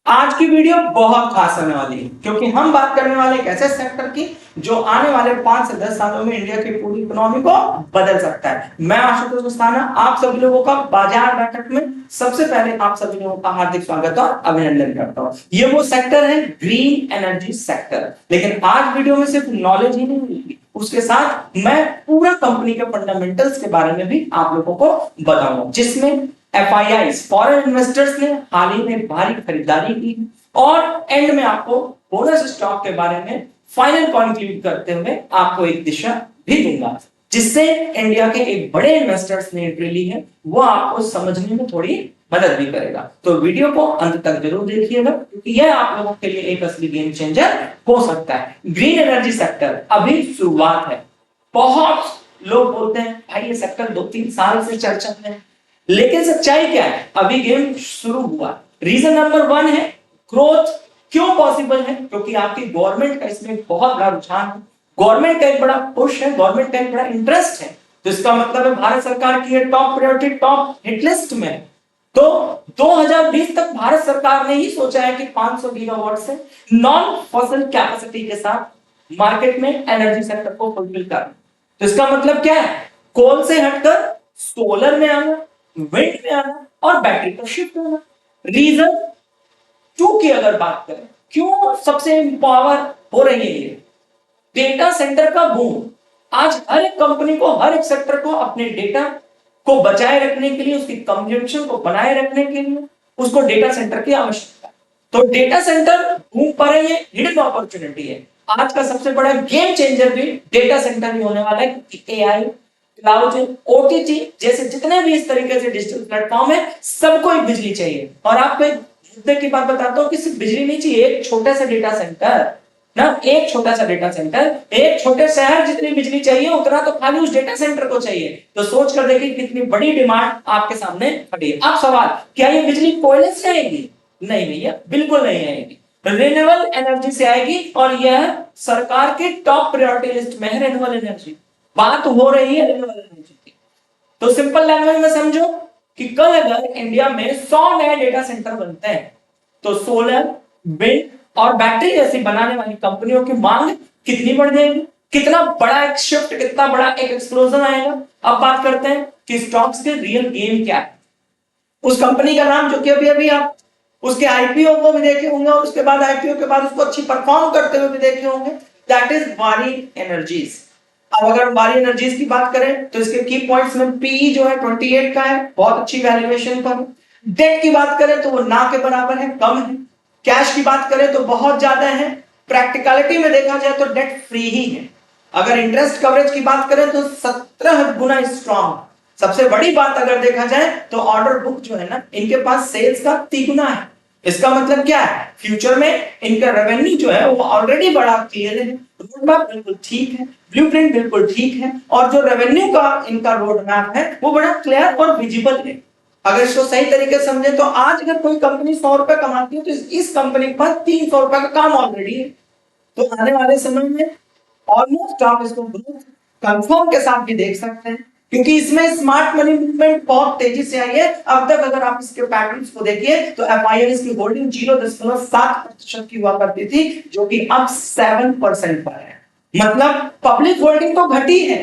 आज की वीडियो बहुत खास होने वाली है क्योंकि हम बात करने वाले एक ऐसे सेक्टर की जो आने वाले 5 से 10 सालों में इंडिया की पूरी इकोनॉमी को बदल सकता है। मैं आशुतोष मस्ताना आप सभी लोगों का बाजार बैठक में सबसे पहले आप सभी लोगों का हार्दिक स्वागत और अभिनंदन करता हूं। ये वो सेक्टर है ग्रीन एनर्जी सेक्टर। लेकिन आज वीडियो में सिर्फ नॉलेज ही नहीं मिलेगी, उसके साथ मैं पूरा कंपनी के फंडामेंटल्स के बारे में भी आप लोगों को बताऊंगा, जिसमें FIIs फॉरेन इन्वेस्टर्स ने हाल ही में भारी खरीदारी की और एंड में आपको बोनस स्टॉक के बारे में फाइनल कंक्लूड करते हुए आपको एक दिशा भी दूंगा, जिससे इंडिया के एक बड़े इन्वेस्टर्स ने एंट्री ली है, वो आपको समझने में थोड़ी मदद भी करेगा। तो वीडियो को अंत तक जरूर देखिएगा क्योंकि यह आप लोगों के लिए एक असली गेम चेंजर हो सकता है। ग्रीन एनर्जी सेक्टर अभी शुरुआत है। बहुत लोग बोलते हैं भाई ये सेक्टर 2-3 साल से चर्चा में है, लेकिन सच्चाई क्या है, अभी गेम शुरू हुआ। रीजन नंबर 1 है ग्रोथ। क्यों पॉसिबल है? क्योंकि आपकी गवर्नमेंट का इसमें बहुत बड़ा रुझान है, गवर्नमेंट का एक बड़ा पुश है, गवर्नमेंट का एक बड़ा इंटरेस्ट है। तो इसका मतलब है भारत सरकार की top priority, top hit list में। तो 2020 तक भारत सरकार ने ही सोचा है कि 500 गीगावाट से नॉन फॉसिल कैपेसिटी के साथ मार्केट में एनर्जी सेक्टर को फुलफिल करना। तो इसका मतलब क्या है, कोल से हटकर सोलर में आना, विंड में आना और बैटरी पर शिफ्ट होना। रीजन 2 की अगर बात करें, क्यों सबसे एम्पावर हो रही है ये डेटा सेंटर का बूम। आज हर एक कंपनी को, हर एक सेक्टर को अपने डेटा को बचाए रखने के लिए, उसकी कंजम्पशन को बनाए रखने के लिए उसको डेटा सेंटर की आवश्यकता है। तो डेटा सेंटर बूम पर है, ये हिडन अपॉर्चुनिटी है। आज का सबसे बड़ा गेम चेंजर भी डेटा सेंटर ही होने वाला है क्योंकि AI, क्लाउड, OTT जैसे जितने भी इस तरीके से डिजिटल प्लेटफॉर्म है, सबको एक बिजली चाहिए। और आपको एक मुद्दे की बात बताता हूं कि सिर्फ बिजली नहीं चाहिए, एक छोटा सा डेटा सेंटर ना, एक छोटा सा डेटा सेंटर, एक छोटे शहर जितनी बिजली चाहिए उतना तो खाली उस डेटा सेंटर को चाहिए। तो सोच कर देखिए कितनी बड़ी डिमांड आपके सामने खड़ी है। अब सवाल, क्या ये बिजली कोयले से आएगी? नहीं भैया, बिल्कुल नहीं आएगी। रिन्यूएबल एनर्जी से आएगी और यह सरकार की टॉप प्रायोरिटी लिस्ट में है। रिन्यूएबल एनर्जी बात हो रही है रिन्यूएबल एनर्जी की। तो सिंपल लैंग्वेज में समझो कि कल अगर इंडिया में 100 नए डेटा सेंटर बनते हैं तो सोलर, विंड और बैटरी जैसी बनाने वाली कंपनियों की मांग कितनी बढ़ जाएगी, कितना बड़ा एक शिफ्ट, कितना बड़ा एक एक्सप्लोजन आएगा। अब बात करते हैं कि स्टॉक्स के रियल गेम क्या है। उस कंपनी का नाम जो कि अभी आप उसके IPO को भी देखे होंगे और उसके बाद IPO के बाद उसको अच्छी परफॉर्म करते हुए भी देखे होंगे, दैट इज वारी एनर्जीज। अब अगर हम वारी एनर्जीज की बात करें तो इसके की पॉइंट्स में PE जो है 28 का है, बहुत अच्छी वैल्यूएशन पर। डेट की बात करें तो वो ना के बराबर है, कम है। कैश की बात करें तो बहुत ज्यादा है। प्रैक्टिकलिटी में देखा जाए तो डेट फ्री ही है। अगर इंटरेस्ट कवरेज की बात करें तो 17 गुना स्ट्रॉन्ग। सबसे बड़ी बात अगर देखा जाए तो ऑर्डर बुक जो है ना, इनके पास सेल्स का 3 गुना है। इसका मतलब क्या है, फ्यूचर में इनका रेवेन्यू जो है वो ऑलरेडी बड़ा क्लियर है, रोड मैप बिल्कुल ठीक है, ब्लूप्रिंट बिल्कुल ठीक है और जो रेवेन्यू का इनका रोड मैप है वो बड़ा क्लियर और विजिबल है। अगर इसको सही तरीके से समझे तो आज अगर कोई कंपनी 100 रुपए कमाती है तो इस कंपनी के पास 300 रुपए का काम ऑलरेडी है। तो आने वाले समय में ऑलमोस्ट आप इसको ग्रोथ कंफर्म के साथ भी देख सकते हैं क्योंकि इसमें स्मार्ट मनी मूवमेंट बहुत तेजी से आई है। अब तक अगर आप इसके पैटर्न्स को देखिए तो FIIs की होल्डिंग 0.7% की हुआ करती थी, जो कि अब 7% पर है। मतलब पब्लिक होल्डिंग तो घटी है।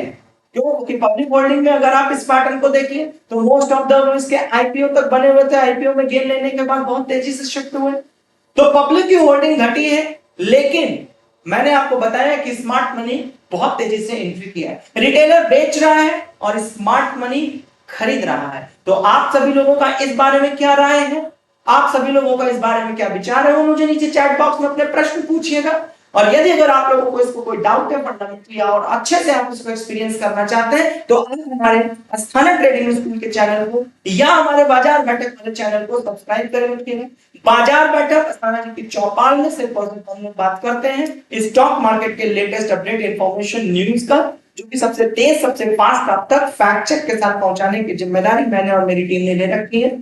क्यों? क्योंकि पब्लिक होल्डिंग में अगर आप इस पैटर्न को देखिए तो मोस्ट ऑफ द इसके IPO तक बने हुए थे, IPO में गेन लेने के बाद बहुत तेजी से शिफ्ट हुए। तो पब्लिक की होल्डिंग घटी है, लेकिन मैंने आपको बताया कि स्मार्ट मनी बहुत तेजी से एंट्री किया है। रिटेलर बेच रहा है और स्मार्ट मनी खरीद रहा है। तो आप सभी लोगों का इस बारे में क्या राय है, आप सभी लोगों का इस बारे में क्या विचार है, वो मुझे नीचे चैट बॉक्स में अपने प्रश्न पूछिएगा। और यदि अगर आप लोगों को इसको कोई डाउट है फंडामेंटली और अच्छे से आप इसको एक्सपीरियंस करना चाहते हैं तो आप हमारे अस्थाना ट्रेडिंग स्कूल के चैनल को या हमारे बाजार बैठक वाले चैनल को सब्सक्राइब करें रखिएगा। बाजार बैठक अस्थाना जी की चौपाल में सिर्फ और सिर्फ हम लोग बात करते हैं स्टॉक मार्केट के लेटेस्ट अपडेट, इंफॉर्मेशन, न्यूज का, जो कि सबसे तेज, सबसे फास्ट आप तक फैक्ट चेक के साथ पहुंचाने की जिम्मेदारी मैंने और मेरी टीम ने ले रखी है।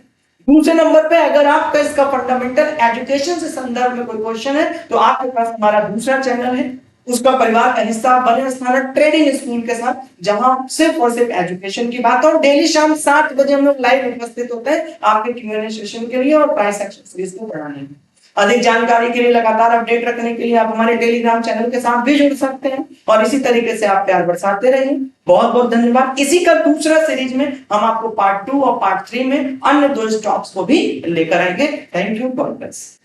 दूसरे नंबर पे अगर आपका इसका फंडामेंटल एजुकेशन से संदर्भ में कोई क्वेश्चन है तो आपके पास हमारा दूसरा चैनल है, उसका परिवार का हिस्सा बने अस्थाना ट्रेडिंग स्कूल के साथ, जहां सिर्फ और सिर्फ एजुकेशन की बात है। और डेली शाम 7 बजे हम लोग लाइव उपस्थित होते हैं आपके Q&A सेशन के लिए और प्राइस एक्शन सीरीज को पढ़ाने में। अधिक जानकारी के लिए, लगातार अपडेट रखने के लिए आप हमारे टेलीग्राम चैनल के साथ भी जुड़ सकते हैं और इसी तरीके से आप प्यार बरसाते रहिए। बहुत बहुत धन्यवाद। इसी का दूसरा सीरीज में हम आपको पार्ट 2 और पार्ट 3 में अन्य 2 स्टॉक्स को भी लेकर आएंगे। Thank you, God bless.